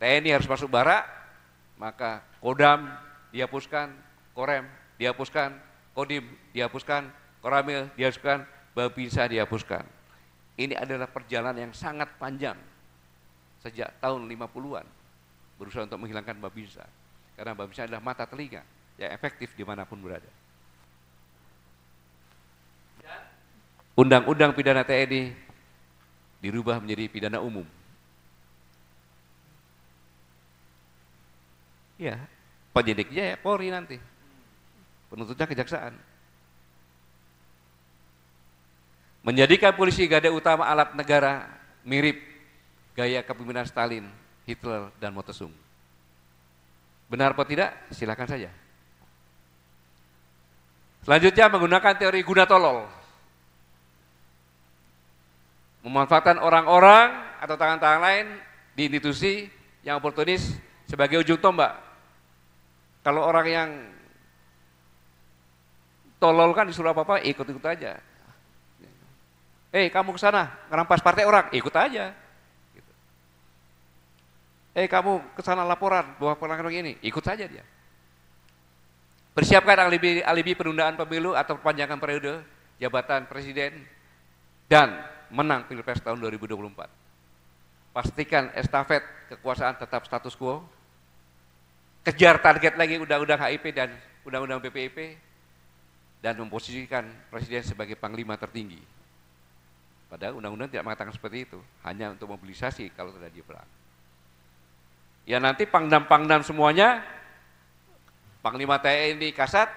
TNI harus masuk barak, maka Kodam dihapuskan, Korem dihapuskan, Kodim dihapuskan, Koramil dihapuskan, Babinsa dihapuskan. Ini adalah perjalanan yang sangat panjang sejak tahun 50-an berusaha untuk menghilangkan Babinsa, karena Babinsa adalah mata telinga yang efektif dimanapun berada. Undang-undang pidana TNI dirubah menjadi pidana umum. Ya, penyidiknya ya Polri nanti, penuntutnya kejaksaan. Menjadikan polisi garda utama alat negara mirip gaya kepemimpinan Stalin, Hitler, dan Mao Tse-tung. Benar atau tidak? Silakan saja. Selanjutnya menggunakan teori guna tolol. Memanfaatkan orang-orang atau tangan-tangan lain di institusi yang oportunis sebagai ujung tombak. Kalau orang yang tolol kan disuruh apa-apa, ikut-ikut aja. Kamu ke sana ngerampas partai orang, ikut aja. Kamu ke sana laporan bahwa pelanggaran ini, ikut saja dia. Persiapkan alibi penundaan pemilu atau perpanjangan periode jabatan presiden dan menang Pilpres tahun 2024. Pastikan estafet kekuasaan tetap status quo. Kejar target lagi undang-undang HIP dan undang-undang BPIP dan memposisikan presiden sebagai panglima tertinggi. Padahal undang-undang tidak mengatakan seperti itu, hanya untuk mobilisasi kalau terjadi perang. Ya nanti pangdam-pangdam semuanya, Panglima TNI Kasat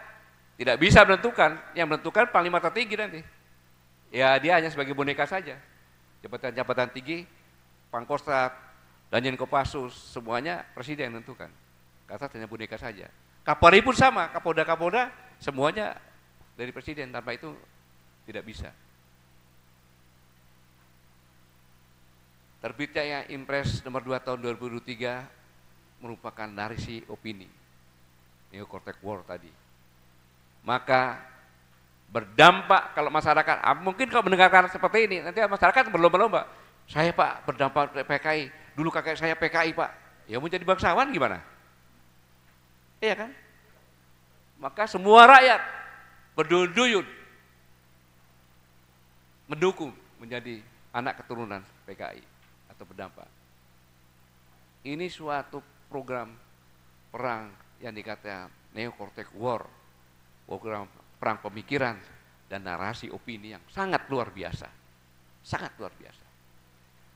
tidak bisa menentukan, yang menentukan Panglima tertinggi nanti. Ya dia hanya sebagai boneka saja, jabatan-jabatan tinggi Pangkostrat, Danjen Kopassus, semuanya presiden tentukan. Kata hanya boneka saja. Kapolri pun sama, Kapolda semuanya dari presiden, tanpa itu tidak bisa. Terbitnya Impres nomor 2 tahun 2023 merupakan narasi opini, Neo Cortex War tadi. Maka berdampak kalau masyarakat, mungkin kalau mendengarkan seperti ini, nanti masyarakat berlomba-lomba. Saya Pak berdampak PKI, dulu kakek saya PKI Pak, ya mau jadi bangsawan gimana? Iya kan? Maka semua rakyat berduyun-duyun mendukung menjadi anak keturunan PKI atau berdampak. Ini suatu program perang yang dikatakan Neo Cortex War, program perang pemikiran dan narasi opini yang sangat luar biasa, sangat luar biasa.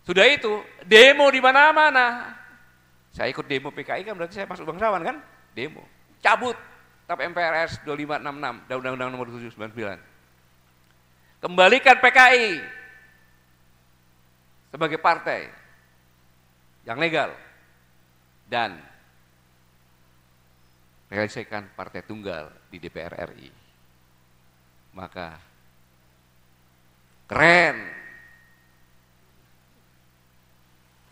Sudah itu demo di mana-mana. Saya ikut demo PKI kan berarti saya masuk bangsawan kan? Demo, cabut TAP MPRS 2566 dan Undang-Undang Nomor 799. Kembalikan PKI sebagai partai yang legal dan realisasikan partai tunggal di DPR RI. Maka keren.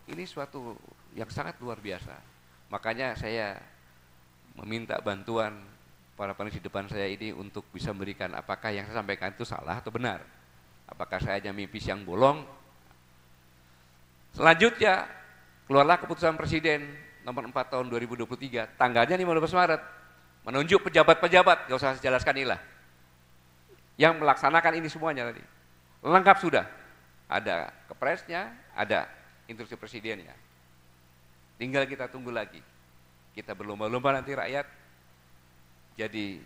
Ini suatu yang sangat luar biasa. Makanya saya meminta bantuan para panelis di depan saya ini untuk bisa memberikan apakah yang saya sampaikan itu salah atau benar. Apakah saya hanya mimpi siang bolong. Selanjutnya keluarlah keputusan Presiden nomor 4 tahun 2023, tanggalnya 15 Maret, menunjuk pejabat-pejabat, gak usah saya jelaskan inilah, yang melaksanakan ini semuanya tadi. Lengkap sudah, ada kepresnya, ada instruksi presidennya. Tinggal kita tunggu lagi. Kita berlomba-lomba nanti rakyat, jadi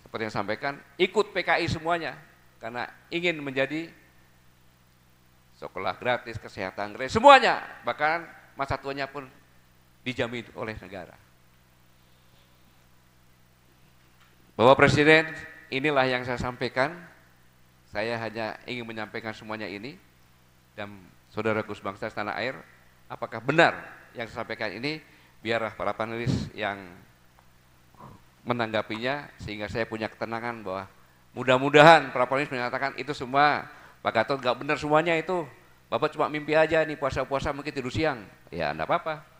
seperti yang sampaikan, ikut PKI semuanya, karena ingin menjadi sekolah gratis, kesehatan gratis, semuanya, bahkan masa tuanya pun dijamin oleh negara. Bapak Presiden, inilah yang saya sampaikan. Saya hanya ingin menyampaikan semuanya ini, dan saudaraku sebangsa setanah air, apakah benar yang saya sampaikan ini, biarlah para panelis yang menanggapinya, sehingga saya punya ketenangan bahwa mudah-mudahan para panelis menyatakan itu semua Pak Gatot nggak benar semuanya itu, Bapak cuma mimpi aja nih, puasa-puasa mungkin tidur siang, ya enggak apa-apa.